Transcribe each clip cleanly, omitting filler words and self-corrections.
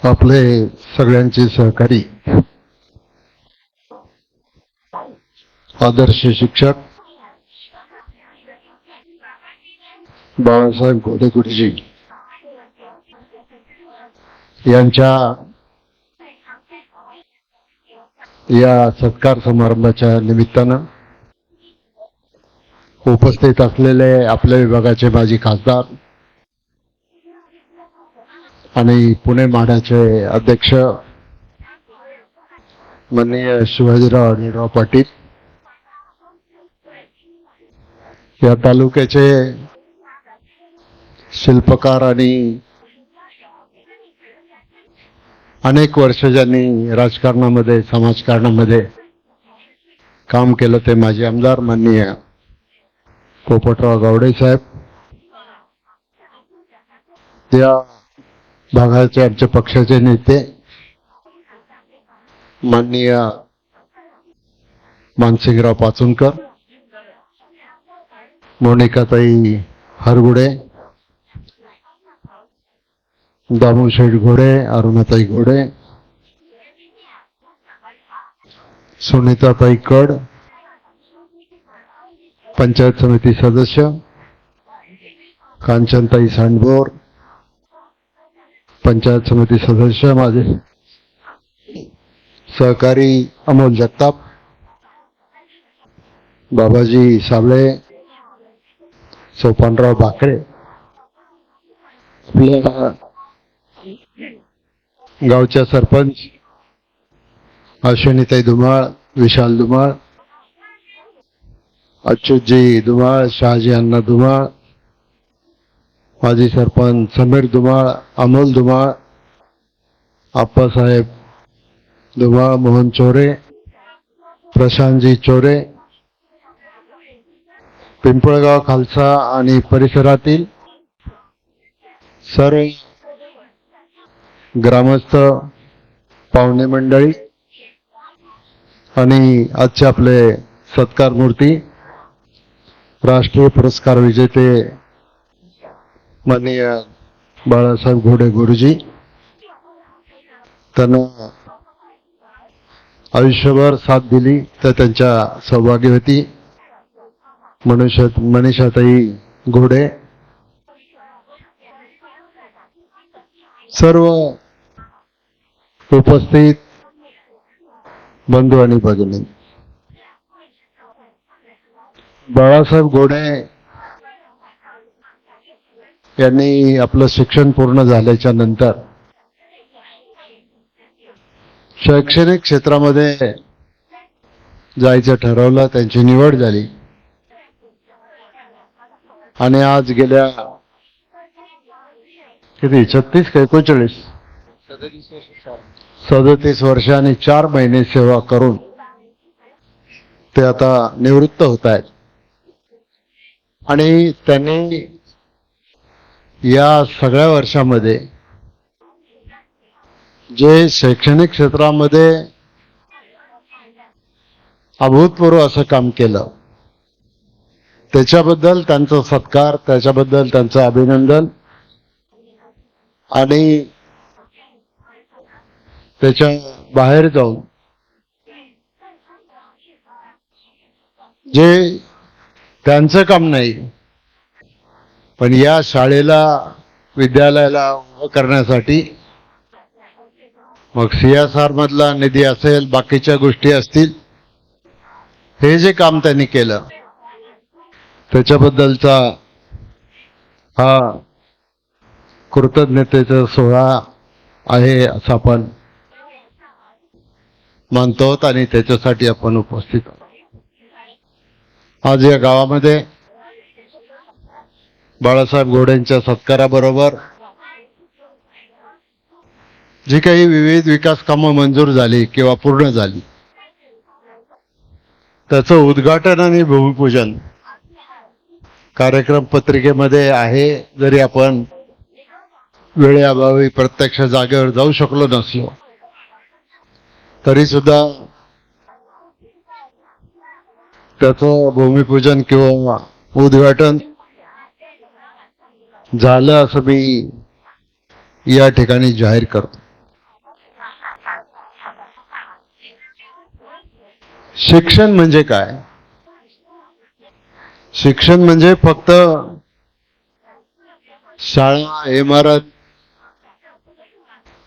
आपले सगळ्यांचे सहकारी आदर्श शिक्षक बाळासाहेब घोडे गुरुजी यांच्या या सत्कार समारंभाच्या निमित्तानं उपस्थित असलेले आपल्या विभागाचे माजी खासदार आणि पुणे माढ्याचे अध्यक्ष माननीय शिवाजीराव अनिलराव पाटील, या तालुक्याचे शिल्पकार आणि अनेक वर्ष ज्यांनी राजकारणामध्ये समाजकारणामध्ये काम केलं ते माजी आमदार माननीय पोपटराव गावडे साहेब, या भागाचे आमच्या पक्षाचे नेते माननीय मानसिंगराव पाचुनकर, मोनिकाताई हरगुडे, दामोशेठ घोडे, अरुणाताई घोडे, सुनीताताई कड, पंचायत समिती सदस्य कांचनताई सांडभोर, पंचायत समिती सदस्य माझे सहकारी अमोल जगताप, बाबाजी साबळे, सोपानराव भाकरे, आपल्या गावच्या सरपंच अश्विनीताई धुमाळ, विशाल धुमाळ, अच्युतजी धुमाळ, शहाजी अण्णा धुमाळ, माजी सरपंच समीर धुमाळ, अमोल धुमाळ, आप्पासाहेब धुमाळ, मोहन चोरे, प्रशांतजी चोरे, पिंपळगाव खालसा आणि परिसरातील सर्व ग्रामस्थ, पाहुणे मंडळी आणि आजचे आपले सत्कार मूर्ती राष्ट्रीय पुरस्कार विजेते माननीय बाळासाहेब घोडे गुरुजी, त्यांना आयुष्यभर साथ दिली तर त्यांच्या सौभाग्यवती मनीषाताई घोडे, सर्व उपस्थित बंधू आणि भगिनी, बाळासाहेब घोडे यांनी आपलं शिक्षण पूर्ण झाल्याच्या नंतर शैक्षणिक क्षेत्रामध्ये जायचं ठरवलं, त्यांची निवड झाली आणि आज गेल्या किती 36 का 39 37 वर्ष आणि 4 महिने सेवा करून ते आता निवृत्त होत आहेत आणि त्यांनी या सगळ्या वर्षामध्ये जे शैक्षणिक क्षेत्रामध्ये अभूतपूर्व असं काम केलं त्याच्याबद्दल त्यांचा सत्कार, त्याच्याबद्दल त्यांचं अभिनंदन आणि त्याच्या बाहेर जाऊन जे त्यांचं काम नाही पण या शाळेला विद्यालयाला उभं करण्यासाठी मग CSR मधला निधी असेल, बाकीच्या गोष्टी असतील, हे जे काम त्यांनी केलं त्याच्याबद्दलचा हा कृतज्ञतेचा सोहळा आहे असं आपण मानतो आणि त्याच्यासाठी आपण उपस्थित आहोत. आज या गावामध्ये बाळासाहेब घोडेंच्या सत्काराबरोबर जी काही विविध विकास कामं मंजूर झाली किंवा पूर्ण झाली त्याचं उद्घाटन आणि भूमिपूजन कार्यक्रम पत्रिकेमध्ये आहे. जरी आपण वेळेअभावी प्रत्यक्ष जागेवर जाऊ शकलो नसलो तरी सुद्धा त्याचं भूमिपूजन किंवा उद्घाटन झालं असं मी या ठिकाणी जाहीर करतो. शिक्षण म्हणजे काय? शिक्षण म्हणजे फक्त शाळा, इमारत,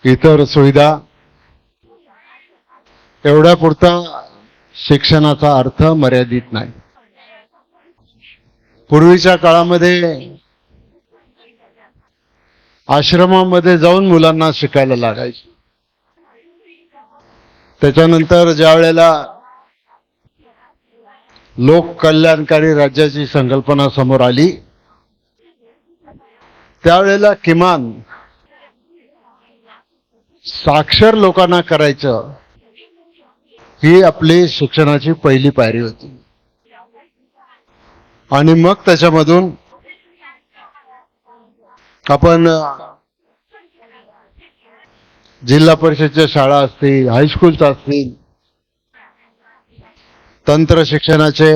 इतर सुविधा एवढ्या पुरता शिक्षणाचा अर्थ मर्यादित नाही. पूर्वीच्या काळामध्ये आश्रमामध्ये जाऊन मुलांना शिकायला लागायचं. त्याच्यानंतर ज्या वेळेला लोक कल्याणकारी राज्याची संकल्पना समोर आली, त्यावेळेला किमान साक्षर लोकांना करायचं ही आपली शिक्षणाची पहिली पायरी होती. आणि मग त्याच्यामधून आपण जिल्हा परिषदच्या शाळा असतील, हायस्कूल्स असतील, तंत्र शिक्षणाचे,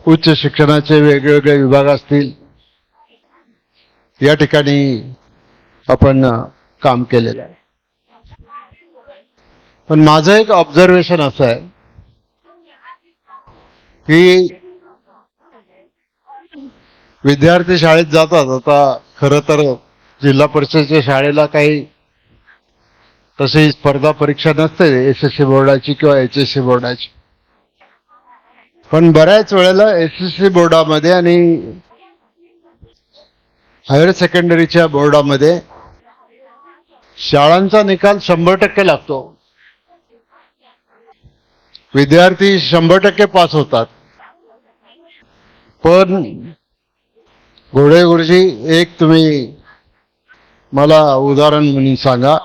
उच्च शिक्षणाचे वेगवेगळे विभाग असतील, या ठिकाणी आपण काम केलेलं आहे. पण माझं एक ऑब्झर्वेशन असं आहे की विद्यार्थी शाळेत जातात. आता खरं तर जिल्हा परिषदेच्या शाळेला काही तशी स्पर्धा परीक्षा नसते एसएससी बोर्डाची किंवा एचएससी बोर्डाची. पण बऱ्याच वेळेला एसएससी बोर्डामध्ये आणि हायर सेकंडरीच्या बोर्डामध्ये शाळांचा निकाल 100% लागतो. विद्यार्थी 100% पास होतात. पण घोडे गुरुजी, एक तुम्ही मला उदाहरण म्हणून सांगा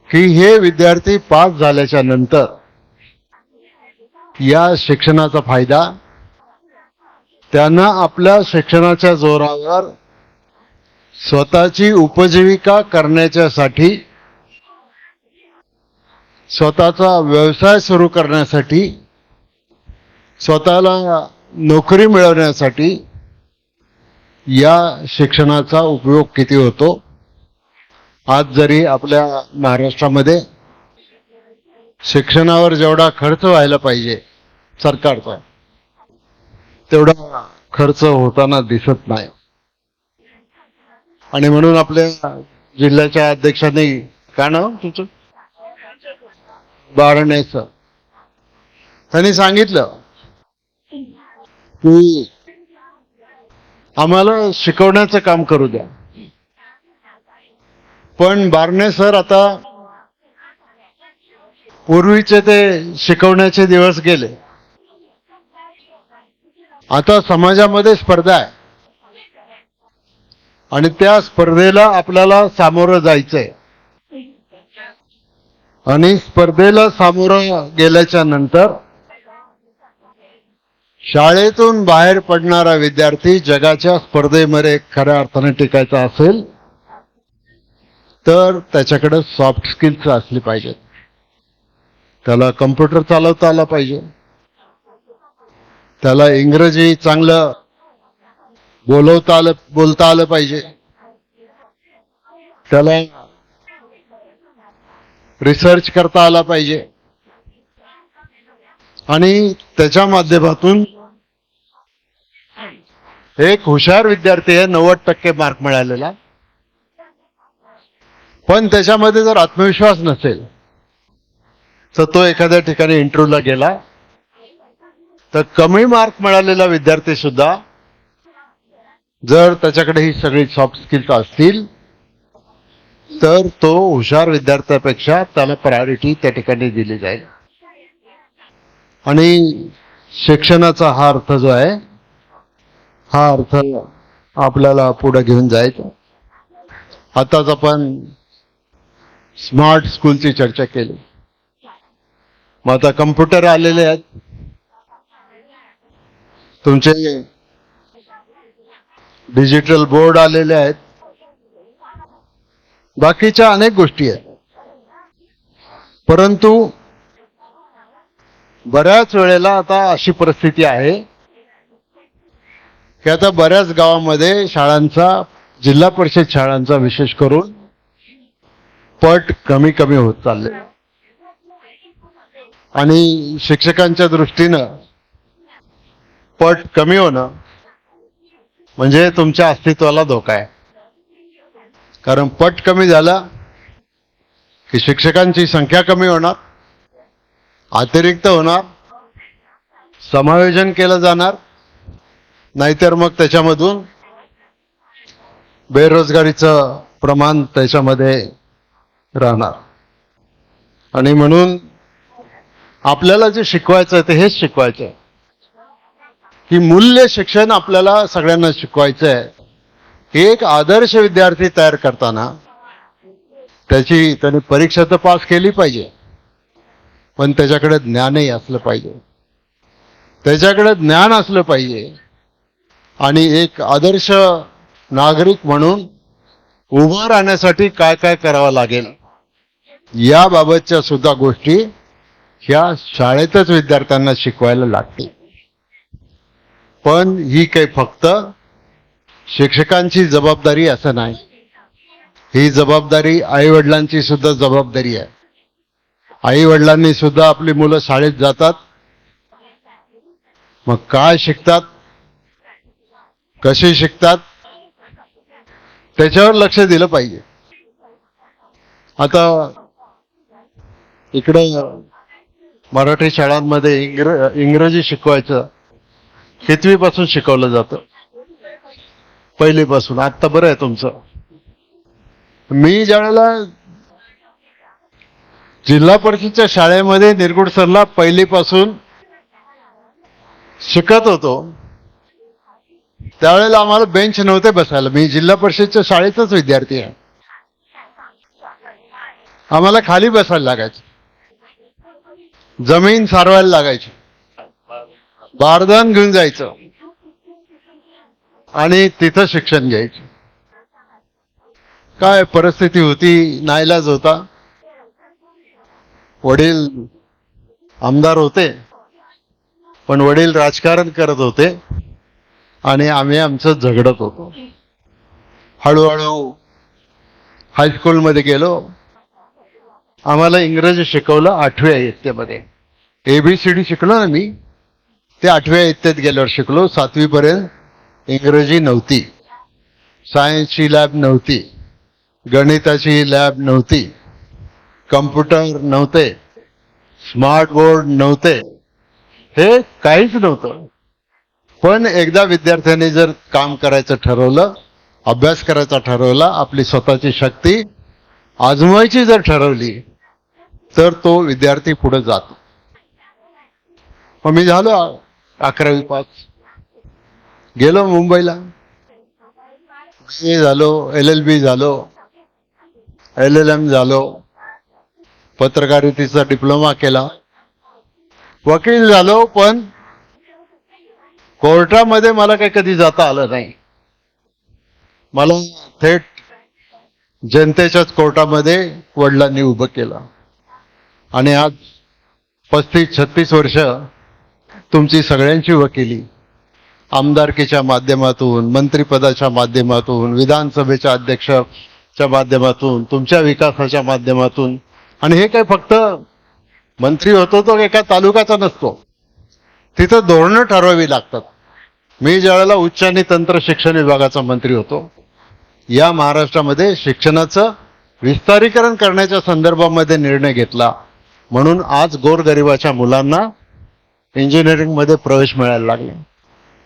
की हे विद्यार्थी पास झाल्याच्या नंतर या शिक्षणाचा फायदा त्यांना आपल्या शिक्षणाच्या जोरावर स्वतःची उपजीविका करण्याच्यासाठी, स्वतःचा व्यवसाय सुरू करण्यासाठी, स्वतःला नोकरी मिळवण्यासाठी या शिक्षणाचा उपयोग किती होतो. आज जरी आपल्या महाराष्ट्रामध्ये शिक्षणावर जेवढा खर्च व्हायला पाहिजे सरकारचा, तेवढा खर्च होताना दिसत नाही. आणि म्हणून आपल्या जिल्ह्याच्या अध्यक्षांनी, काय नाव तुमचं, बारणे सर, त्यांनी सांगितलं की आम्हाला शिकवण्याचं काम करू द्या. पण बारणे सर, आता पूर्वीचे ते शिकवण्याचे दिवस गेले. आता समाजामध्ये स्पर्धा आहे आणि त्या स्पर्धेला आपल्याला सामोरं जायचंय. आणि स्पर्धेला सामोरं गेल्याच्या नंतर शाळेतून बाहेर पडणारा विद्यार्थी जगाच्या स्पर्धेमध्ये खऱ्या अर्थाने टिकायचा असेल तर त्याच्याकडे सॉफ्ट स्किल्स असली पाहिजेत. त्याला कम्प्युटर चालवता आला पाहिजे, त्याला इंग्रजी चांगलं बोलता आलं पाहिजे, त्याला रिसर्च करता आला पाहिजे. आणि त्याच्या माध्यमातून एक हुशार विद्यार्थी आहे, 90% मार्क मिळालेला, पण त्याच्यामध्ये जर आत्मविश्वास नसेल तर तो एखाद्या ठिकाणी इंटरव्ह्यूला गेला तर कमी मार्क मिळालेला विद्यार्थी सुद्धा जर त्याच्याकडे ही सगळी सॉफ्ट स्किल्स असतील तर तो हुशार विद्यार्थ्यापेक्षा त्याला प्रायोरिटी त्या ठिकाणी दिली जाईल. आणि शिक्षणाचा हा अर्थ जो आहे, हा अर्थ आपल्याला पुढे घेऊन जायचा. आताच आपण स्मार्ट स्कूलची चर्चा केली. मग आता कम्प्युटर आलेले आहेत, तुमचे डिजिटल बोर्ड आलेले आहेत, बाकीच्या अनेक गोष्टी आहेत. परंतु बऱ्याच वेळेला आता अशी परिस्थिती आहे की आता बऱ्याच गावामध्ये शाळांचा, जिल्हा परिषद शाळांचा विशेष करून पट कमी कमी होत चालले आणि शिक्षकांच्या दृष्टीनं पट कमी होणं म्हणजे तुमच्या अस्तित्वाला धोका आहे. कारण पट कमी झाला की शिक्षकांची संख्या कमी होणार, अतिरिक्त होणार, समायोजन केलं जाणार, नाहीतर मग त्याच्यामधून बेरोजगारीचं प्रमाण त्याच्यामध्ये राहणार. आणि म्हणून आपल्याला जे शिकवायचं आहे ते हेच शिकवायचं आहे की मूल्य शिक्षण आपल्याला सगळ्यांना शिकवायचं आहे. एक आदर्श विद्यार्थी तयार करताना त्याने परीक्षा तर पास केली पाहिजे, पण त्याच्याकडे ज्ञानही असलं पाहिजे. त्याच्याकडे ज्ञान असलं पाहिजे आणि एक आदर्श नागरिक म्हणून उभं राहण्यासाठी काय काय करावं लागेल याबाबतच्या सुद्धा गोष्टी ह्या शाळेतच विद्यार्थ्यांना शिकवायला लागतील. पण ही काही फक्त शिक्षकांची जबाबदारी असं नाही, ही जबाबदारी आई वडिलांची सुद्धा जबाबदारी आहे. आई वडिलांनी सुद्धा आपली मुलं शाळेत जातात, मग काय शिकतात, कसे शिकतात त्याच्यावर लक्ष दिलं पाहिजे. आता इकडे मराठी शाळांमध्ये इंग्रजी शिकवायचं कितवीपासून शिकवलं जातं? पहिलीपासून. आत्ता बरं आहे तुमचं. मी ज्यावेळेला जिल्हा परिषदच्या शाळेमध्ये निरगुडसरला पहिलीपासून शिकत होतो त्यावेळेला आम्हाला बेंच नव्हते बसायला. मी जिल्हा परिषदच्या शाळेचाच विद्यार्थी आहे. आम्हाला खाली बसायला लागायचं, जमीन सारवायला लागायची, बारदान घेऊन जायचं आणि तिथं शिक्षण घ्यायचं. काय परिस्थिती होती, नाईलाज होता. वडील आमदार होते, पण वडील राजकारण करत होते आणि आम्ही आमचं झगडत होतो. हळूहळू हायस्कूलमध्ये गेलो. आम्हाला इंग्रजी शिकवलं 8व्या इयत्तेमध्ये. ABCD शिकलो ना मी, ते 8व्या इयत्तेत गेल्यावर शिकलो. 7वी पर्यंत इंग्रजी नव्हती, सायन्सची लॅब नव्हती, गणिताची लॅब नव्हती, कम्प्युटर नव्हते, स्मार्ट बोर्ड नव्हते, हे काहीच नव्हतं. पण एकदा विद्यार्थ्यांनी जर काम करायचं ठरवलं, अभ्यास करायचा ठरवला, आपली स्वतःची शक्ती आजमावायची जर ठरवली तर तो विद्यार्थी पुढे जातो. मग मी झालो 11वी पास, गेलो मुंबईला, BA झालो, LLB झालो, LLM झालो, पत्रकारितेचा डिप्लोमा केला, वकील झालो. पण कोर्टामध्ये मला काही कधी जाता आलं नाही. मला थेट जनतेच्याच कोर्टामध्ये वडिलांनी उभं केलं आणि आज 35-36 वर्ष तुमची सगळ्यांची वकिली आमदारकीच्या माध्यमातून, मंत्रिपदाच्या माध्यमातून, विधानसभेच्या अध्यक्षाच्या माध्यमातून, तुमच्या विकासाच्या माध्यमातून. आणि हे काय फक्त मंत्री होतो तो एका तालुक्याचा नसतो, तिथं धोरणं ठरवावी लागतात. मी ज्यावेळेला उच्च आणि तंत्र शिक्षण विभागाचा मंत्री होतो, या महाराष्ट्रामध्ये शिक्षणाचं विस्तारीकरण करण्याच्या संदर्भामध्ये निर्णय घेतला. म्हणून आज गोरगरिबाच्या मुलांना इंजिनिअरिंगमध्ये प्रवेश मिळायला लागला,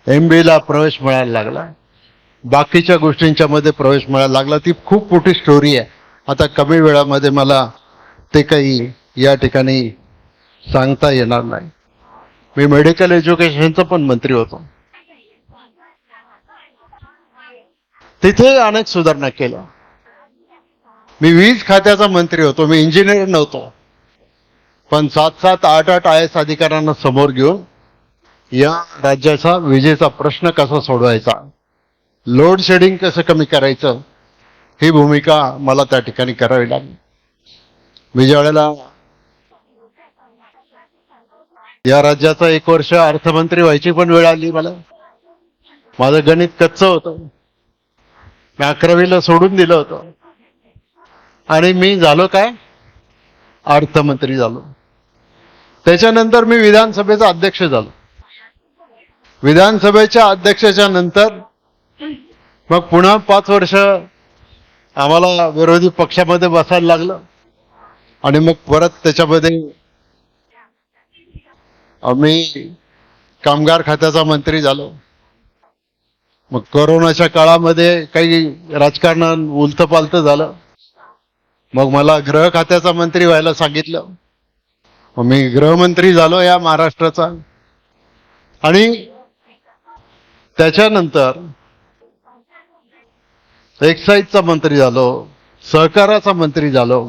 MBA प्रवेश मिळायला लागला, बाकीच्या गोष्टींच्या मध्ये प्रवेश मिळायला लागला. ती खूप मोठी स्टोरी आहे. आता कमी वेळामध्ये मला ते काही या ठिकाणी सांगता येणार नाही. मी मेडिकल एज्युकेशनचा पण मंत्री होतो, तिथे अनेक सुधारणा केल्या. मी वीज खात्याचा मंत्री होतो, मी इंजिनियर नव्हतो, पण 7-7, 8-8 IAS अधिकाऱ्यांना समोर घेऊन या राज्याचा विजेचा प्रश्न कसा सोडवायचा, लोड शेडिंग कसं कमी करायचं, ही भूमिका मला त्या ठिकाणी करावी लागली. मी ज्या वेळेला या राज्याचा 1 वर्ष अर्थमंत्री व्हायची पण वेळ आली मला, माझं गणित कच्चं होतं. मी 11वीला सोडून दिलं होतं आणि मी झालो काय, अर्थमंत्री झालो. त्याच्यानंतर मी विधानसभेचा अध्यक्ष झालो. विधानसभेच्या अध्यक्षाच्या नंतर मग पुन्हा 5 वर्ष आम्हाला विरोधी पक्षामध्ये बसायला लागलं आणि मग परत त्याच्यामध्ये आम्ही कामगार खात्याचा मंत्री झालो. मग कोरोनाच्या काळामध्ये काही राजकारण उलथपालथ झालं. मग मला गृह खात्याचा मंत्री व्हायला सांगितलं. मग मी गृहमंत्री झालो या महाराष्ट्राचा. आणि त्याच्यानंतर एक्साईजचा मंत्री झालो, सहकाराचा मंत्री झालो.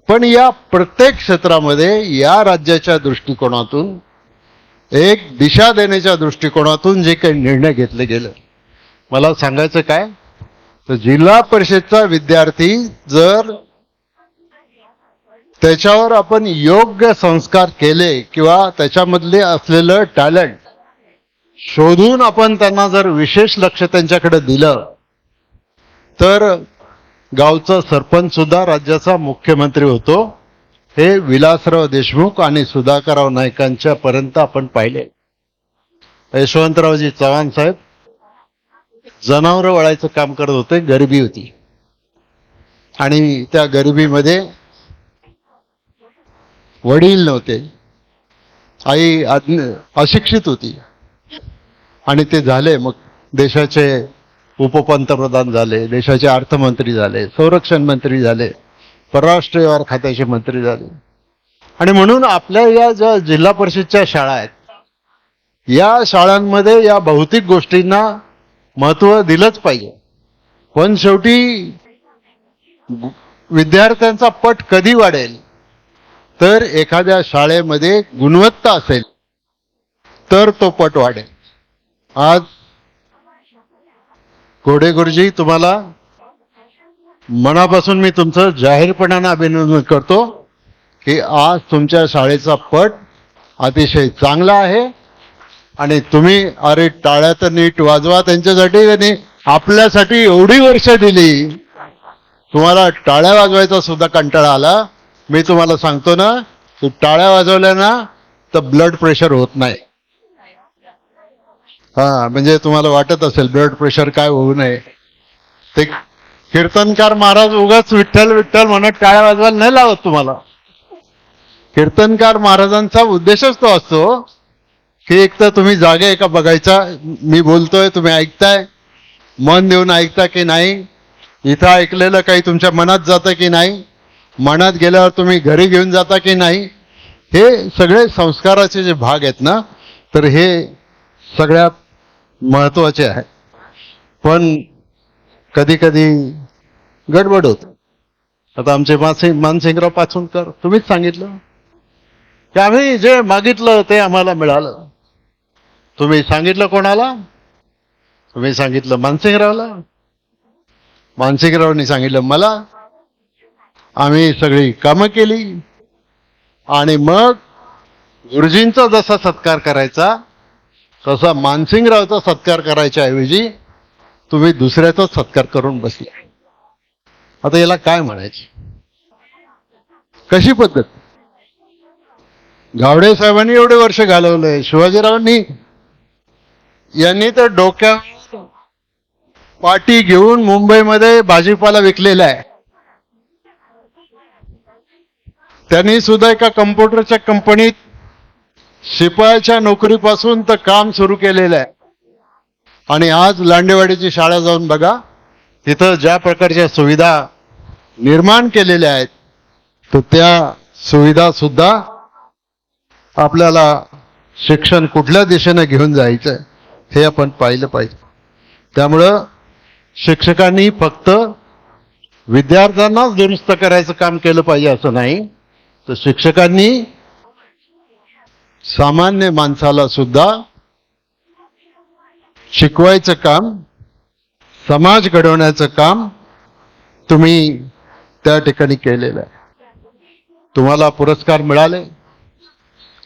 पण या प्रत्येक क्षेत्रामध्ये या राज्याच्या दृष्टिकोनातून एक दिशा देण्याच्या दृष्टिकोनातून जे काही निर्णय घेतले गेले, मला सांगायचं काय, तर जिल्हा परिषदचा विद्यार्थी जर त्याच्यावर आपण योग्य संस्कार केले किंवा त्याच्यामधले असलेलं टॅलेंट शोधून आपण त्यांना जर विशेष लक्ष त्यांच्याकडे दिलं, तर गावचा सरपंच सुद्धा राज्याचा मुख्यमंत्री होतो. हे विलासराव देशमुख आणि सुधाकरराव नाईकांच्या पर्यंत आपण पाहिले. यशवंतरावजी चव्हाण साहेब जनावरं वळायचं काम करत होते. गरिबी होती आणि त्या गरिबीमध्ये वडील नव्हते, आई अशिक्षित होती आणि ते झाले. मग देशाचे उपपंतप्रधान झाले, देशाचे अर्थमंत्री झाले, संरक्षण मंत्री झाले, परराष्ट्र व्यवहार खात्याचे मंत्री झाले. आणि म्हणून आपल्या या ज्या जिल्हा परिषदच्या शाळा आहेत, या शाळांमध्ये या भौतिक गोष्टींना महत्त्व दिलंच पाहिजे. पण शेवटी विद्यार्थ्यांचा पट कधी वाढेल, तर एखाद्या शाळेमध्ये गुणवत्ता असेल तर तो पट वाढेल. आज कोडे गुरुजी, तुम्हाला मनापासून मी तुमचं जाहीरपणानं अभिनंदन करतो की आज तुमच्या शाळेचा पट अतिशय चांगला आहे. आणि तुम्ही अरे टाळ्या तर नीट वाजवा त्यांच्यासाठी. आणि आपल्यासाठी एवढी वर्ष दिली, तुम्हाला टाळ्या वाजवायचा सुद्धा कंटाळा आला. मी तुम्हाला सांगतो ना, तू टाळ्या वाजवल्या ना तर ब्लड प्रेशर होत नाही. म्हणजे तुम्हाला वाटत असेल ब्लड प्रेशर काय होऊ नये. ते कीर्तनकार महाराज उगाच विठ्ठल विठ्ठल म्हणत टाळ्या वाजवायला नाही लावत तुम्हाला. कीर्तनकार महाराजांचा उद्देशच तो असतो की एक तर तुम्ही जागे आहे का बघायचा, मी बोलतोय तुम्ही ऐकताय, मन देऊन ऐकता की नाही, इथं ऐकलेलं काही तुमच्या मनात जातं की नाही, मनात गेल्यावर तुम्ही घरी घेऊन जाता की नाही. हे सगळे संस्काराचे जे भाग आहेत ना, तर हे सगळ्यात महत्वाचे आहे. पण कधी कधी गडबड होत. आता आमचे मानसिंगराव पाचुणकर, तुम्हीच सांगितलं की आम्ही जे मागितलं ते आम्हाला मिळालं. तुम्ही सांगितलं कोणाला? तुम्ही सांगितलं मानसिंगरावला, मानसिंगरावनी सांगितलं मला. आम्ही सगळी कामं केली आणि मग गुरुजींचा जसा सत्कार करायचा तसा मानसिंगरावचा सत्कार करायच्या ऐवजी तुम्ही दुसऱ्याचाच सत्कार करून बसले. आता याला काय म्हणायचं? कशी पद्धत? गावडे साहेबांनी एवढे वर्ष घालवले, शिवाजीरावांनी यांनी तर डोक्यावर पाटी घेऊन मुंबईमध्ये भाजीपाला विकलेला आहे. त्यांनी सुद्धा एका कम्प्युटरच्या कंपनीत शिपायाच्या नोकरीपासून तर काम सुरू केलेलं आहे. आणि आज लांडेवाडीची शाळा जाऊन बघा, तिथं ज्या प्रकारच्या सुविधा निर्माण केलेल्या आहेत, तर त्या सुविधा सुद्धा आपल्याला शिक्षण कुठल्या दिशेने घेऊन जायचं हे आपण पाहिलं पाहिजे. त्यामुळं शिक्षकांनी फक्त विद्यार्थ्यांनाच दुरुस्त करायचं काम केलं पाहिजे असं नाही, तर शिक्षकांनी सामान्य माणसाला सुद्धा शिकवायचं काम, समाज घडवण्याचं काम तुम्ही त्या ठिकाणी केलेलं आहे. तुम्हाला पुरस्कार मिळाले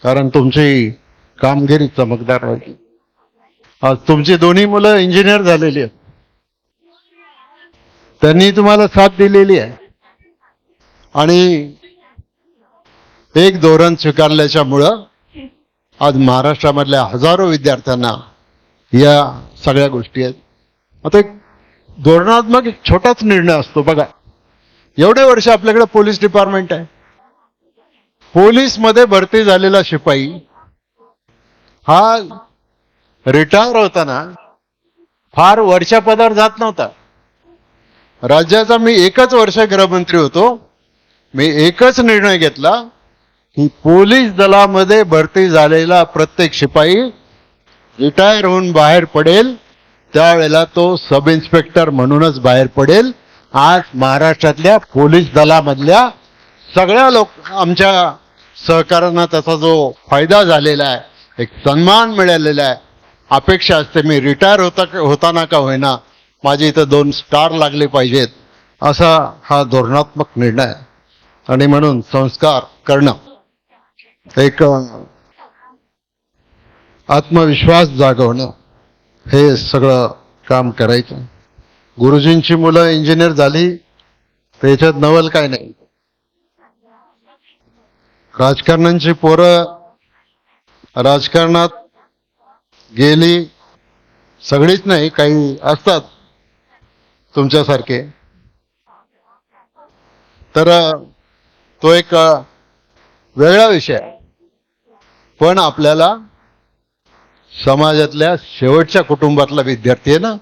कारण तुमची कामगिरी चमकदार होती. आज तुमची दोन्ही मुलं इंजिनियर झालेली आहेत. त्यांनी तुम्हाला साथ दिलेली आहे आणि एक धोरण स्वीकारल्याच्यामुळं आज महाराष्ट्रामधल्या हजारो विद्यार्थ्यांना या सगळ्या गोष्टी आहेत. आता एक धोरणात्मक एक छोटाच निर्णय असतो बघा. एवढे वर्ष आपल्याकडे पोलीस डिपार्टमेंट आहे. पोलीस मध्ये भरती झालेला शिपाई हा रिटायर होताना फार वरच्या पदावर जात नव्हता. राज्याचा मी एकच वर्ष गृहमंत्री होतो. मी एकच निर्णय घेतला की पोलीस दलामध्ये भरती झालेला प्रत्येक शिपाई रिटायर होऊन बाहेर पडेल त्यावेळेला तो सब इन्स्पेक्टर म्हणूनच बाहेर पडेल. आज महाराष्ट्रातल्या पोलीस दलामधल्या सगळ्या आमच्या सहकाऱ्यांना त्याचा जो फायदा झालेला आहे, एक सन्मान मिळालेला आहे. अपेक्षा असते मी रिटायर होताना का होईना माझे इथं 2 स्टार लागले पाहिजेत, असा हा धोरणात्मक निर्णय आहे. आणि म्हणून संस्कार करणं, एक आत्मविश्वास जागवणं, हे सगळं काम करायचं. गुरुजींची मुलं इंजिनियर झाली तर याच्यात नवल काय नाही. राजकारण्यांची पोरं राजकारणात गेली, सगळीच नाही, काही असतात तुमच्यासारखे, तर तो एक वेगळा विषय आहे. पण आपल्याला समाजातल्या शेवटच्या कुटुंबातला विद्यार्थी आहे ना,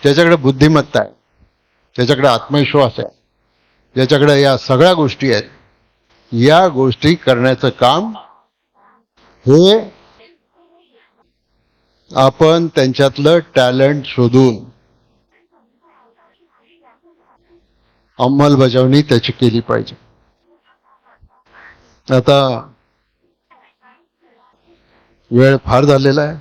त्याच्याकडे बुद्धिमत्ता आहे, त्याच्याकडे आत्मविश्वास आहे, ज्याच्याकडे या सगळ्या गोष्टी आहेत, या गोष्टी करण्याचं काम हे आपण त्यांच्यातलं टॅलेंट शोधून अंमलबजावणी त्याची केली पाहिजे. आता वेळ फार झालेला आहे.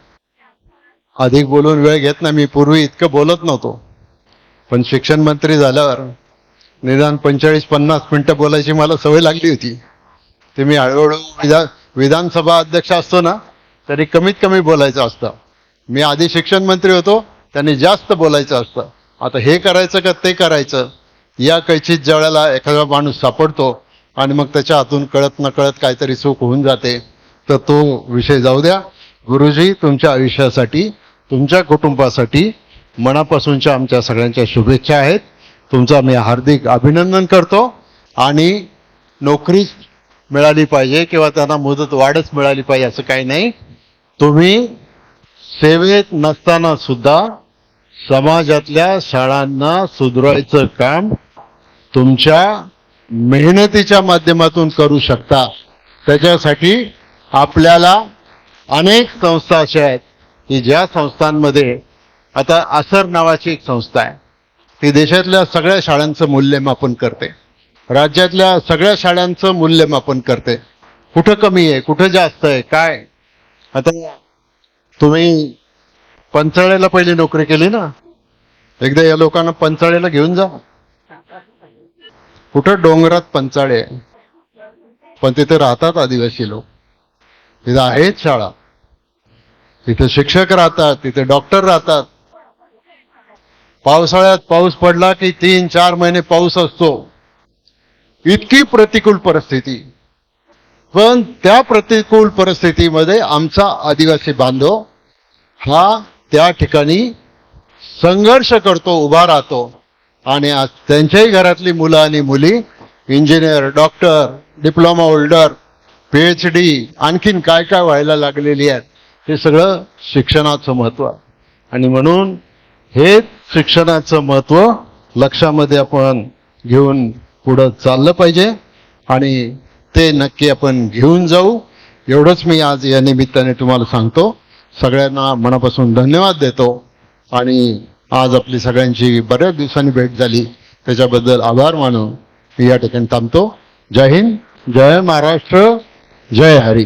अधिक बोलून वेळ घेत नाही. मी पूर्वी इतकं बोलत नव्हतो, पण शिक्षण मंत्री झाल्यावर निदान 45-50 मिनिटं बोलायची मला सवय लागली होती. ते मी हळूहळू विधानसभा अध्यक्ष असतो ना, तरी कमीत कमी बोलायचं असतं. मी आधी शिक्षण मंत्री होतो, त्यांनी जास्त बोलायचं असतं. आता हे करायचं का ते करायचं या कैचीत ज्यावेळेला एखादा माणूस सापडतो आणि मग त्याच्या हातून कळत नकळत काहीतरी चूक होऊन जाते, तर तो विषय जाऊ द्या. गुरुजी, तुमच्या आयुष्यासाठी, तुमच्या कुटुंबासाठी मनापासूनच्या आमच्या सगळ्यांच्या शुभेच्छा आहेत. तुमचा मी हार्दिक अभिनंदन करतो. आणि नोकरी मिळाली पाहिजे किंवा त्यांना मुदत वाढच मिळाली पाहिजे असं काही नाही. तुम्ही सेवेत नसताना सुद्धा समाजातल्या शाळांना सुधारायचं काम तुमच्या मेहनतीच्या माध्यमातून करू शकता. त्याच्यासाठी आपल्याला अनेक संस्था अशा आहेत की ज्या संस्थांमध्ये, आता असर नावाची एक संस्था आहे, ती देशातल्या सगळ्या शाळांचं मूल्यमापन करते, राज्यातल्या सगळ्या शाळांचं मूल्यमापन करते. कुठं कमी आहे, कुठं जास्त आहे, काय. आता तुम्ही पंचाळ्याला पहिली नोकरी केली ना, एकदा या लोकांना पंचाळ्याला घेऊन जा. कुठं डोंगरात पंचाळे, पण तिथे राहतात आदिवासी लोक, तिथे आहेत शाळा, तिथे शिक्षक राहतात, तिथे डॉक्टर राहतात. पावसाळ्यात पाऊस पडला की 3-4 महिने पाऊस असतो. इतकी प्रतिकूल परिस्थिती, पण त्या प्रतिकूल परिस्थितीमध्ये आमचा आदिवासी बांधव हा त्या ठिकाणी संघर्ष करतो, उभा राहतो. आणि आज त्यांच्याही घरातली मुलं आणि मुली engineer, doctor, diploma holder, PhD, आणखीन काय काय व्हायला लागलेली आहेत. हे सगळं शिक्षणाचं महत्व आहे. आणि म्हणून हे शिक्षणाचं महत्व लक्षामध्ये आपण घेऊन पुढं चाललं पाहिजे आणि ते नक्की आपण घेऊन जाऊ. एवढंच मी आज या निमित्ताने तुम्हाला सांगतो. सगळ्यांना मनापासून धन्यवाद देतो. आणि आज आपली सगळ्यांची बऱ्याच दिवसांनी भेट झाली, त्याच्याबद्दल आभार मानून मी या ठिकाणी थांबतो. जय हिंद, जय महाराष्ट्र, जय हरी.